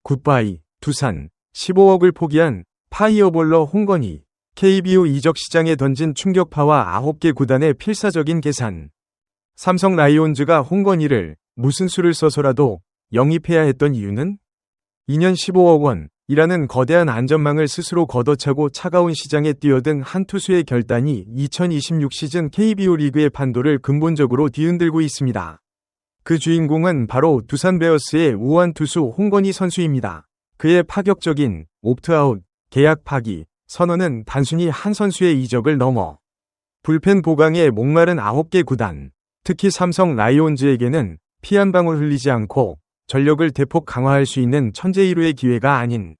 굿바이, 두산, 15억을 포기한 파이어볼러 홍건희. KBO 이적 시장에 던진 충격파와 9개 구단의 필사적인 계산. 삼성 라이온즈가 홍건희를 무슨 수를 써서라도 영입해야 했던 이유는? 2년 15억 원이라는 거대한 안전망을 스스로 걷어차고 차가운 시장에 뛰어든 한 투수의 결단이 2026 시즌 KBO 리그의 판도를 근본적으로 뒤흔들고 있습니다. 그 주인공은 바로 두산 베어스의 우완 투수 홍건희 선수입니다. 그의 파격적인 옵트아웃, 계약 파기 선언은 단순히 한 선수의 이적을 넘어 불펜 보강에 목마른 9개 구단, 특히 삼성 라이온즈에게는 피 한 방울 흘리지 않고 전력을 대폭 강화할 수 있는 천재일우의 기회가 아닌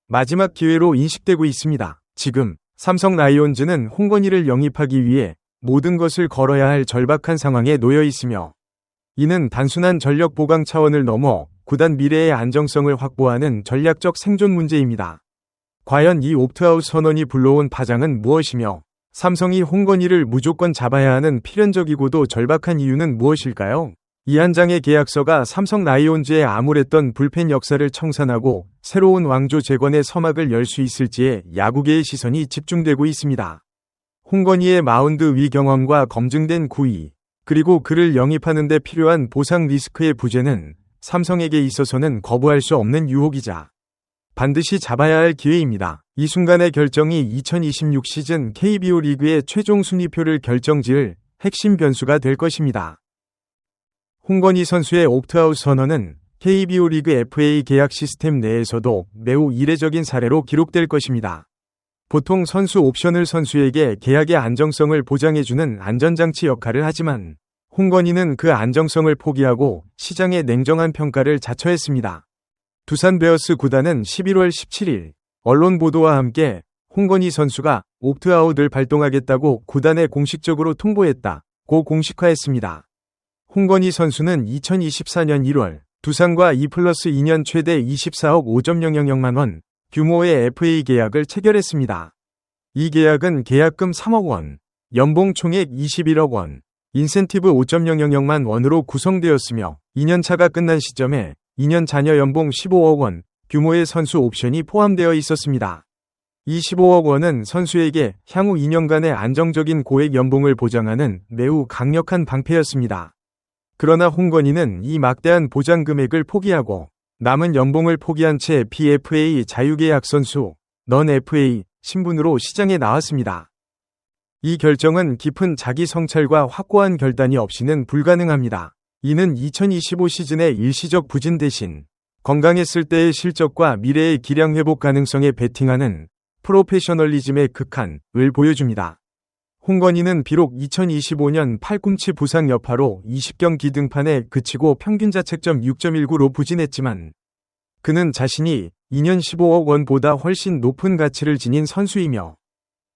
마지막 기회로 인식되고 있습니다. 지금 삼성 라이온즈는 홍건희를 영입하기 위해 모든 것을 걸어야 할 절박한 상황에 놓여 있으며, 이는 단순한 전력 보강 차원을 넘어 구단 미래의 안정성을 확보하는 전략적 생존 문제입니다. 과연 이 옵트아웃 선언이 불러온 파장은 무엇이며, 삼성이 홍건희를 무조건 잡아야 하는 필연적이고도 절박한 이유는 무엇일까요? 이 한 장의 계약서가 삼성 라이온즈의 암울했던 불펜 역사를 청산하고 새로운 왕조 재건의 서막을 열 수 있을지에 야구계의 시선이 집중되고 있습니다. 홍건희의 마운드 위 경험과 검증된 구위, 그리고 그를 영입하는 데 필요한 보상 리스크의 부재는 삼성에게 있어서는 거부할 수 없는 유혹이자 반드시 잡아야 할 기회입니다. 이 순간의 결정이 2026 시즌 KBO 리그의 최종 순위표를 결정지을 핵심 변수가 될 것입니다. 홍건희 선수의 옵트아웃 선언은 KBO 리그 FA 계약 시스템 내에서도 매우 이례적인 사례로 기록될 것입니다. 보통 선수 옵션을 선수에게 계약의 안정성을 보장해주는 안전장치 역할을 하지만, 홍건희는 그 안정성을 포기하고 시장의 냉정한 평가를 자처했습니다. 두산 베어스 구단은 11월 17일 언론 보도와 함께 홍건희 선수가 옵트아웃을 발동하겠다고 구단에 공식적으로 통보했다고 공식화했습니다. 홍건희 선수는 2024년 1월 두산과 2+2년 최대 24억 5,000만 원 규모의 FA 계약을 체결했습니다. 이 계약은 계약금 3억 원, 연봉 총액 21억 원, 인센티브 5,000만 원으로 구성되었으며, 2년차가 끝난 시점에 2년 잔여 연봉 15억 원 규모의 선수 옵션이 포함되어 있었습니다. 이 15억 원은 선수에게 향후 2년간의 안정적인 고액 연봉을 보장하는 매우 강력한 방패였습니다. 그러나 홍건희는 이 막대한 보장 금액을 포기하고 남은 연봉을 포기한 채 PFA 자유계약 선수, 넌 FA 신분으로 시장에 나왔습니다. 이 결정은 깊은 자기 성찰과 확고한 결단이 없이는 불가능합니다. 이는 2025 시즌의 일시적 부진 대신 건강했을 때의 실적과 미래의 기량 회복 가능성에 베팅하는 프로페셔널리즘의 극한을 보여줍니다. 홍건희는 비록 2025년 팔꿈치 부상 여파로 20경기 등판에 그치고 평균 자책점 6.19로 부진했지만, 그는 자신이 2년 15억 원보다 훨씬 높은 가치를 지닌 선수이며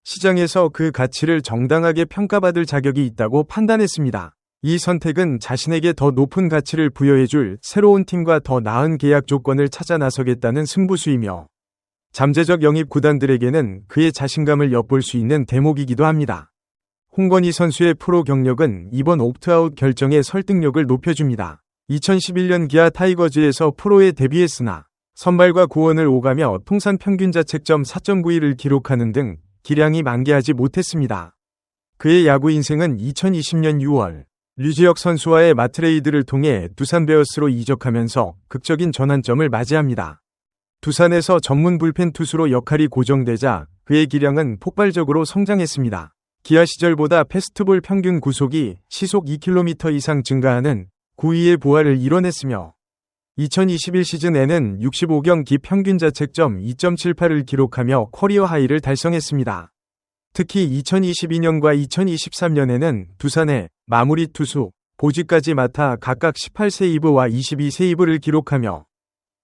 시장에서 그 가치를 정당하게 평가받을 자격이 있다고 판단했습니다. 이 선택은 자신에게 더 높은 가치를 부여해줄 새로운 팀과 더 나은 계약 조건을 찾아 나서겠다는 승부수이며, 잠재적 영입 구단들에게는 그의 자신감을 엿볼 수 있는 대목이기도 합니다. 홍건희 선수의 프로 경력은 이번 옵트아웃 결정의 설득력을 높여줍니다. 2011년 기아 타이거즈에서 프로에 데뷔했으나 선발과 구원을 오가며 통산 평균 자책점 4.91을 기록하는 등 기량이 만개하지 못했습니다. 그의 야구 인생은 2020년 6월 류지혁 선수와의 마트레이드를 통해 두산 베어스로 이적하면서 극적인 전환점을 맞이합니다. 두산에서 전문 불펜 투수로 역할이 고정되자 그의 기량은 폭발적으로 성장했습니다. 기아 시절보다 패스트볼 평균 구속이 시속 2km 이상 증가하는 9위의 부활을 이뤄냈으며, 2021 시즌에는 65경기 평균 자책점 2.78을 기록하며 커리어 하이를 달성했습니다. 특히 2022년과 2023년에는 두산의 마무리 투수 보직까지 맡아 각각 18세이브와 22세이브를 기록하며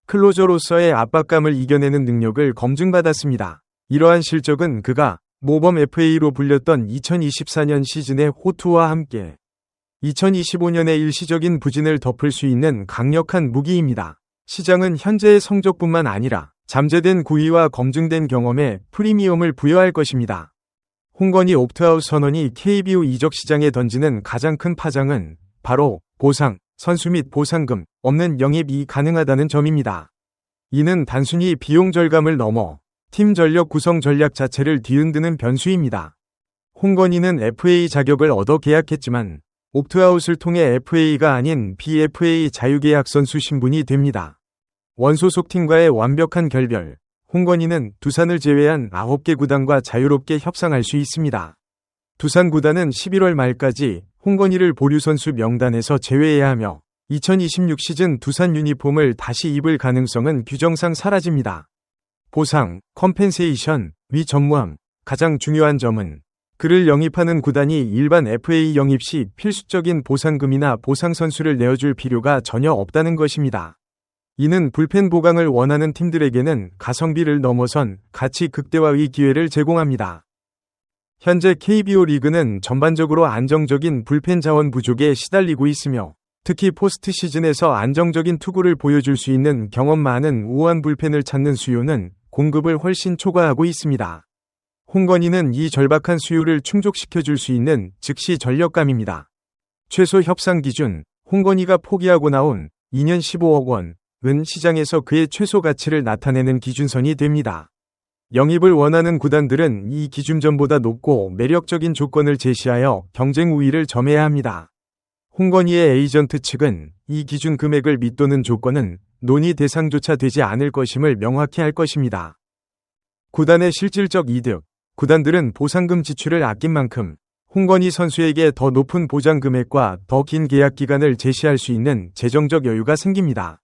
클로저로서의 압박감을 이겨내는 능력을 검증받았습니다. 이러한 실적은 그가 모범 FA로 불렸던 2024년 시즌의 호투와 함께 2025년의 일시적인 부진을 덮을 수 있는 강력한 무기입니다. 시장은 현재의 성적뿐만 아니라 잠재된 구위와 검증된 경험에 프리미엄을 부여할 것입니다. 홍건희 옵트아웃 선언이 KBO 이적 시장에 던지는 가장 큰 파장은 바로 보상, 선수 및 보상금 없는 영입이 가능하다는 점입니다. 이는 단순히 비용 절감을 넘어 팀 전력 구성 전략 자체를 뒤흔드는 변수입니다. 홍건희는 FA 자격을 얻어 계약했지만 옵트아웃을 통해 FA가 아닌 BFA 자유계약 선수 신분이 됩니다. 원소속 팀과의 완벽한 결별, 홍건희는 두산을 제외한 9개 구단과 자유롭게 협상할 수 있습니다. 두산 구단은 11월 말까지 홍건희를 보류 선수 명단에서 제외해야 하며 2026 시즌 두산 유니폼을 다시 입을 가능성은 규정상 사라집니다. 보상, 컴펜세이션, 위 전무함, 가장 중요한 점은 그를 영입하는 구단이 일반 FA 영입 시 필수적인 보상금이나 보상 선수를 내어줄 필요가 전혀 없다는 것입니다. 이는 불펜 보강을 원하는 팀들에게는 가성비를 넘어선 가치 극대화의 기회를 제공합니다. 현재 KBO 리그는 전반적으로 안정적인 불펜 자원 부족에 시달리고 있으며 특히 포스트 시즌에서 안정적인 투구를 보여줄 수 있는 경험 많은 우호한 불펜을 찾는 수요는 공급을 훨씬 초과하고 있습니다. 홍건희는 이 절박한 수요를 충족시켜줄 수 있는 즉시 전력감입니다. 최소 협상 기준, 홍건희가 포기하고 나온 2년 15억 원, 은 시장에서 그의 최소 가치를 나타내는 기준선이 됩니다. 영입을 원하는 구단들은 이 기준점보다 높고 매력적인 조건을 제시하여 경쟁 우위를 점해야 합니다. 홍건희의 에이전트 측은 이 기준 금액을 밑도는 조건은 논의 대상조차 되지 않을 것임을 명확히 할 것입니다. 구단의 실질적 이득, 구단들은 보상금 지출을 아낀 만큼 홍건희 선수에게 더 높은 보장 금액과 더 긴 계약 기간을 제시할 수 있는 재정적 여유가 생깁니다.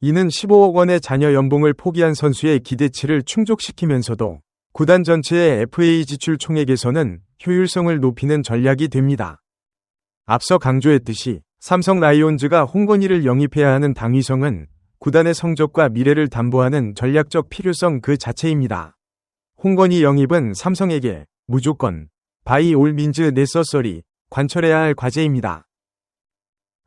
이는 15억 원의 자녀 연봉을 포기한 선수의 기대치를 충족시키면서도 구단 전체의 FA 지출 총액에서는 효율성을 높이는 전략이 됩니다. 앞서 강조했듯이 삼성 라이온즈가 홍건희를 영입해야 하는 당위성은 구단의 성적과 미래를 담보하는 전략적 필요성 그 자체입니다. 홍건희 영입은 삼성에게 무조건 바이 올 민즈 네서서리 관철해야 할 과제입니다.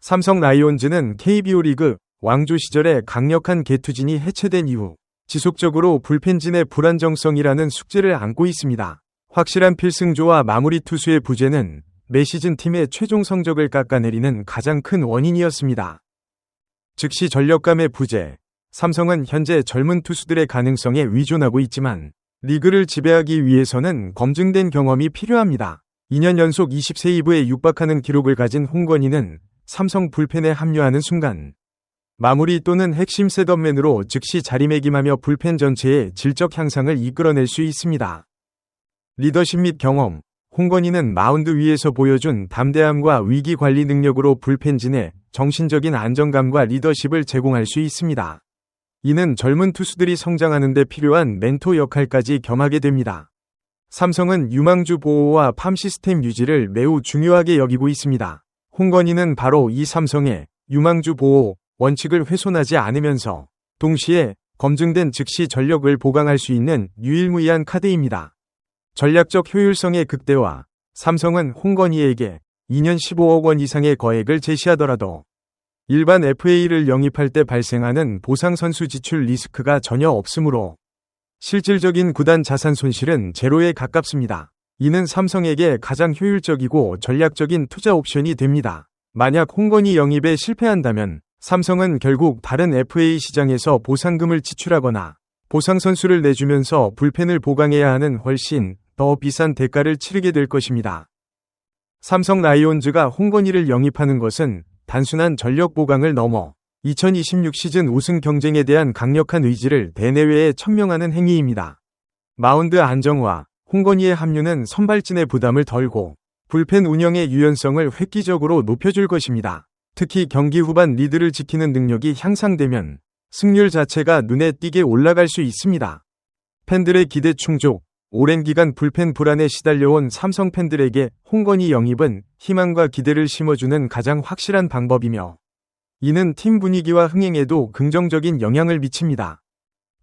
삼성 라이온즈는 KBO 리그 왕조 시절에 강력한 개투진이 해체된 이후 지속적으로 불펜진의 불안정성이라는 숙제를 안고 있습니다. 확실한 필승조와 마무리 투수의 부재는 매 시즌 팀의 최종 성적을 깎아내리는 가장 큰 원인이었습니다. 즉시 전력감의 부재, 삼성은 현재 젊은 투수들의 가능성에 위존하고 있지만 리그를 지배하기 위해서는 검증된 경험이 필요합니다. 2년 연속 20세이브에 육박하는 기록을 가진 홍건희는 삼성 불펜에 합류하는 순간 마무리 또는 핵심 셋업맨으로 즉시 자리매김하며 불펜 전체의 질적 향상을 이끌어낼 수 있습니다. 리더십 및 경험, 홍건희는 마운드 위에서 보여준 담대함과 위기 관리 능력으로 불펜진에 정신적인 안정감과 리더십을 제공할 수 있습니다. 이는 젊은 투수들이 성장하는 데 필요한 멘토 역할까지 겸하게 됩니다. 삼성은 유망주 보호와 팜 시스템 유지를 매우 중요하게 여기고 있습니다. 홍건희는 바로 이 삼성의 유망주 보호 원칙을 훼손하지 않으면서 동시에 검증된 즉시 전력을 보강할 수 있는 유일무이한 카드입니다. 전략적 효율성의 극대화, 삼성은 홍건희에게 2년 15억 원 이상의 거액을 제시하더라도 일반 FA를 영입할 때 발생하는 보상 선수 지출 리스크가 전혀 없으므로 실질적인 구단 자산 손실은 제로에 가깝습니다. 이는 삼성에게 가장 효율적이고 전략적인 투자 옵션이 됩니다. 만약 홍건희 영입에 실패한다면 삼성은 결국 다른 FA 시장에서 보상금을 지출하거나 보상 선수를 내주면서 불펜을 보강해야 하는 훨씬 더 비싼 대가를 치르게 될 것입니다. 삼성 라이온즈가 홍건희를 영입하는 것은 단순한 전력 보강을 넘어 2026 시즌 우승 경쟁에 대한 강력한 의지를 대내외에 천명하는 행위입니다. 마운드 안정화, 홍건희의 합류는 선발진의 부담을 덜고 불펜 운영의 유연성을 획기적으로 높여줄 것입니다. 특히 경기 후반 리드를 지키는 능력이 향상되면 승률 자체가 눈에 띄게 올라갈 수 있습니다. 팬들의 기대 충족, 오랜 기간 불펜 불안에 시달려온 삼성 팬들에게 홍건희 영입은 희망과 기대를 심어주는 가장 확실한 방법이며 이는 팀 분위기와 흥행에도 긍정적인 영향을 미칩니다.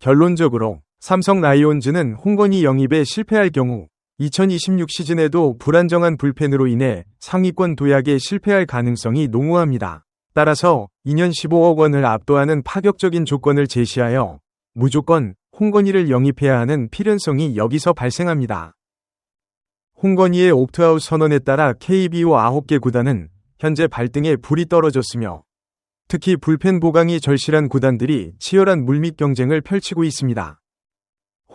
결론적으로 삼성 라이온즈는 홍건희 영입에 실패할 경우 2026 시즌에도 불안정한 불펜으로 인해 상위권 도약에 실패할 가능성이 농후합니다. 따라서 2년 15억 원을 압도하는 파격적인 조건을 제시하여 무조건 홍건희를 영입해야 하는 필연성이 여기서 발생합니다. 홍건희의 옵트아웃 선언에 따라 KBO 9개 구단은 현재 발등에 불이 떨어졌으며 특히 불펜 보강이 절실한 구단들이 치열한 물밑 경쟁을 펼치고 있습니다.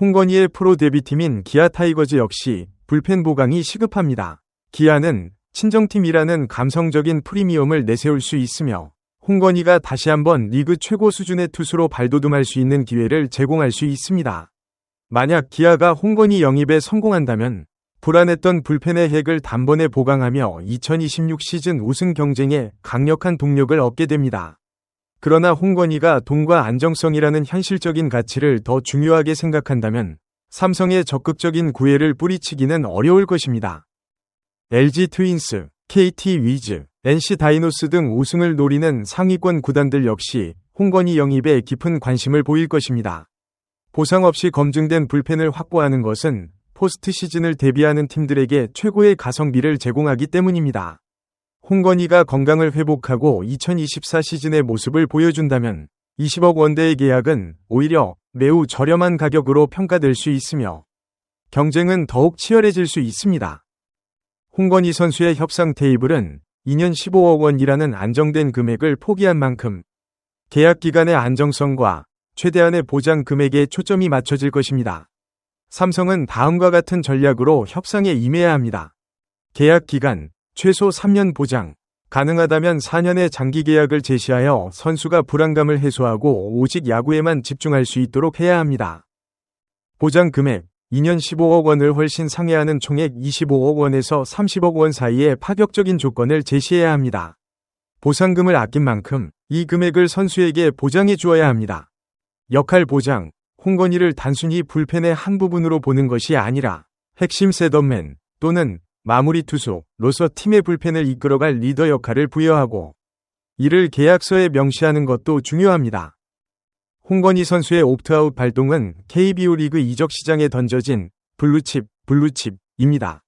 홍건희의 프로 데뷔팀인 기아 타이거즈 역시 불펜 보강이 시급합니다. 기아는 친정팀이라는 감성적인 프리미엄을 내세울 수 있으며 홍건희가 다시 한번 리그 최고 수준의 투수로 발돋움할 수 있는 기회를 제공할 수 있습니다. 만약 기아가 홍건희 영입에 성공한다면 불안했던 불펜의 핵을 단번에 보강하며 2026 시즌 우승 경쟁에 강력한 동력을 얻게 됩니다. 그러나 홍건희가 돈과 안정성이라는 현실적인 가치를 더 중요하게 생각한다면 삼성의 적극적인 구애를 뿌리치기는 어려울 것입니다. LG 트윈스, KT 위즈, NC 다이노스 등 우승을 노리는 상위권 구단들 역시 홍건희 영입에 깊은 관심을 보일 것입니다. 보상 없이 검증된 불펜을 확보하는 것은 포스트 시즌을 대비하는 팀들에게 최고의 가성비를 제공하기 때문입니다. 홍건희가 건강을 회복하고 2024 시즌의 모습을 보여준다면 20억 원대의 계약은 오히려 매우 저렴한 가격으로 평가될 수 있으며 경쟁은 더욱 치열해질 수 있습니다. 홍건희 선수의 협상 테이블은 2년 15억 원이라는 안정된 금액을 포기한 만큼 계약 기간의 안정성과 최대한의 보장 금액에 초점이 맞춰질 것입니다. 삼성은 다음과 같은 전략으로 협상에 임해야 합니다. 계약 기간, 최소 3년 보장, 가능하다면 4년의 장기 계약을 제시하여 선수가 불안감을 해소하고 오직 야구에만 집중할 수 있도록 해야 합니다. 보장 금액, 2년 15억 원을 훨씬 상회하는 총액 25억 원에서 30억 원 사이의 파격적인 조건을 제시해야 합니다. 보상금을 아낀 만큼 이 금액을 선수에게 보장해 주어야 합니다. 역할 보장, 홍건희를 단순히 불펜의 한 부분으로 보는 것이 아니라 핵심 셋업맨 또는 마무리 투수로서 팀의 불펜을 이끌어갈 리더 역할을 부여하고 이를 계약서에 명시하는 것도 중요합니다. 홍건희 선수의 옵트아웃 발동은 KBO 리그 이적 시장에 던져진 블루칩입니다.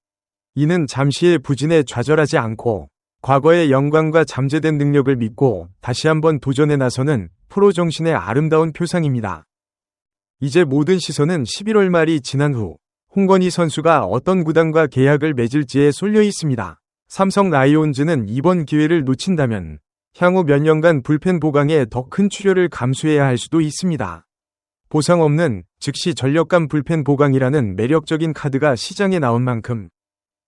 이는 잠시의 부진에 좌절하지 않고 과거의 영광과 잠재된 능력을 믿고 다시 한번 도전에 나서는 프로 정신의 아름다운 표상입니다. 이제 모든 시선은 11월 말이 지난 후 홍건희 선수가 어떤 구단과 계약을 맺을지에 쏠려 있습니다. 삼성 라이온즈는 이번 기회를 놓친다면 향후 몇 년간 불펜 보강에 더 큰 출혈을 감수해야 할 수도 있습니다. 보상 없는 즉시 전력감 불펜 보강이라는 매력적인 카드가 시장에 나온 만큼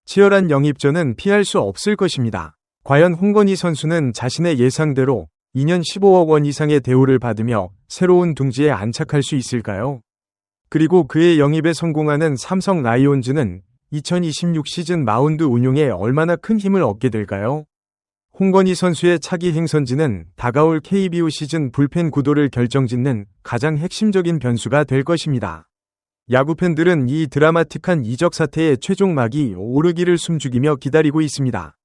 치열한 영입전은 피할 수 없을 것입니다. 과연 홍건희 선수는 자신의 예상대로 2년 15억 원 이상의 대우를 받으며 새로운 둥지에 안착할 수 있을까요? 그리고 그의 영입에 성공하는 삼성 라이온즈는 2026 시즌 마운드 운용에 얼마나 큰 힘을 얻게 될까요? 홍건희 선수의 차기 행선지는 다가올 KBO 시즌 불펜 구도를 결정짓는 가장 핵심적인 변수가 될 것입니다. 야구 팬들은 이 드라마틱한 이적 사태의 최종 막이 오르기를 숨죽이며 기다리고 있습니다.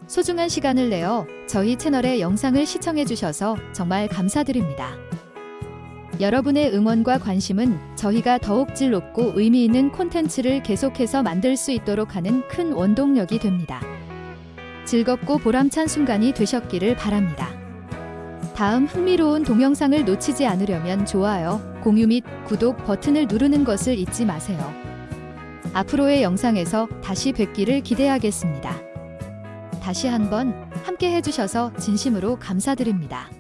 소중한 시간을 내어 저희 채널의 영상을 시청해주셔서 정말 감사드립니다. 여러분의 응원과 관심은 저희가 더욱 질 높고 의미 있는 콘텐츠를 계속해서 만들 수 있도록 하는 큰 원동력이 됩니다. 즐겁고 보람찬 순간이 되셨기를 바랍니다. 다음 흥미로운 동영상을 놓치지 않으려면 좋아요, 공유 및 구독 버튼을 누르는 것을 잊지 마세요. 앞으로의 영상에서 다시 뵙기를 기대하겠습니다. 다시 한번 함께 해주셔서 진심으로 감사드립니다.